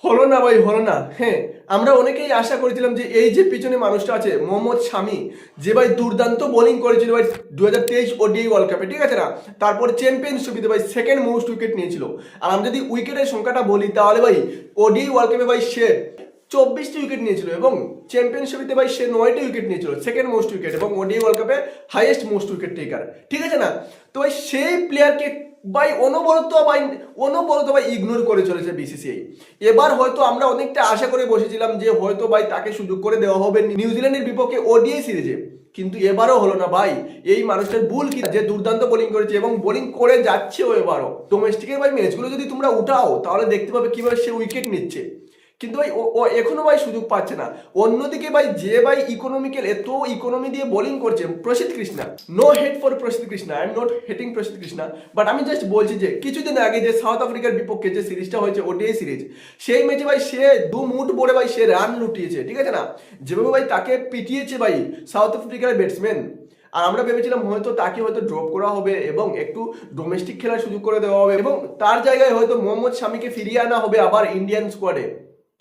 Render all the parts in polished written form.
হলো না ভাই, হলো না। হ্যাঁ, আমরা অনেকেই আশা করেছিলাম যে এই যে পিছনে মানুষটা আছে মোহাম্মদ শামি, যে ভাই দুর্দান্ত বোলিং করেছিল ভাই 2023 ওডিআই ওয়ার্ল্ড কাপে, ঠিক আছে না? তারপর চ্যাম্পিয়নশিপে ভাই সেকেন্ড মোস্ট উইকেট নিয়েছিল। আর আমি যদি উইকেটের সংখ্যাটা বলি তাহলে ভাই ওডিআই ওয়ার্ল্ড কাপে ভাই সে 24টি উইকেট নিয়েছিল এবং চ্যাম্পিয়নশিপে ভাই সে 9টি উইকেট নিয়েছিল, সেকেন্ড মোস্ট উইকেট এবং ওডিআই ওয়ার্ল্ড কাপে হাইয়েস্ট মোস্ট উইকেট টেকার, ঠিক আছে না? তো ভাই সেই প্লেয়ারকে ভাই অনবরত ভাই ইগনোর করে চলেছে বিসিসিআই। এবার হয়তো আমরা অনেকটা আশা করে বসেছিলাম যে হয়তো ভাই তাকে সুযোগ করে দেওয়া হবে নিউজিল্যান্ডের বিপক্ষে ওডিআই সিরিজে, কিন্তু এবারও হলো না ভাই। এই মানুষটার ভুল কি যে দুর্দান্ত বোলিং করেছে এবং বোলিং করে যাচ্ছেও এবারও। ডোমেস্টিকের ভাই ম্যাচগুলো যদি তোমরা উঠাও তাহলে দেখতে পাবে কিভাবে সে উইকেট নিচ্ছে, কিন্তু ভাই ও এখনো ভাই সুযোগ পাচ্ছে না। অন্যদিকে ভাই যে ভাই ইকোনমিক্যাল এত ইকোনমি দিয়ে বোলিং করছে প্রসিদ্ধ কৃষ্ণা, নো হেট ফর প্রসিদ্ধ Krishna, I am not hating প্রসিদ্ধ কৃষ্ণা, বাট আমি জাস্ট বলছি যে কিছুদিন আগে যে সাউথ আফ্রিকার বিপক্ষে যে সিরিজটা হয়েছে ওডিআই সিরিজ, সেই ম্যাচে ভাই সে দু মুঠ বড়ে ভাই সে রান লুটিয়েছে, ঠিক আছে না? যেভাবে ভাই তাকে পিটিয়েছে ভাই সাউথ আফ্রিকার ব্যাটসম্যান, আর আমরা ভেবেছিলাম হয়তো তাকে হয়তো ড্রপ করা হবে এবং একটু ডোমেস্টিক খেলার সুযোগ করে দেওয়া হবে এবং তার জায়গায় হয়তো মোহাম্মদ শামিকে ফিরিয়ে আনা হবে আবার ইন্ডিয়ান স্কোয়াডে,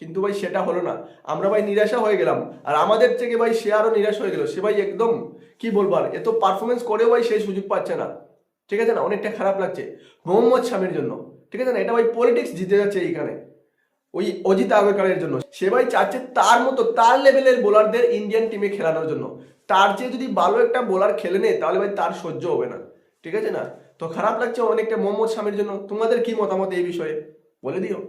কিন্তু ভাই সেটা হলো না। আমরা ভাই নিরাশা হয়ে গেলাম, আর আমাদের থেকে ভাই সে আরো নিরাশ হয়ে গেল। সে ভাই একদম কি বলবো, আর এত পারফরমেন্স করেও ভাই সেই সুযোগ পাচ্ছে না, ঠিক আছে না? অনেকটা খারাপ লাগছে মোহাম্মদ শামির জন্য, ঠিক আছে না? এটা ভাই পলিটিক্স জিতে যাচ্ছে এইখানে ওই অজিত আগরকারের জন্য। সে ভাই চাচ্ছে তার মতো তার লেভেলের বোলারদের ইন্ডিয়ান টিমে খেলানোর জন্য। তার চেয়ে যদি ভালো একটা বোলার খেলে নেয় তাহলে ভাই তার সহ্য হবে না, ঠিক আছে না? তো খারাপ লাগছে অনেকটা মোহাম্মদ শামির জন্য। তোমাদের কি মতামত এই বিষয়ে বলে দিও।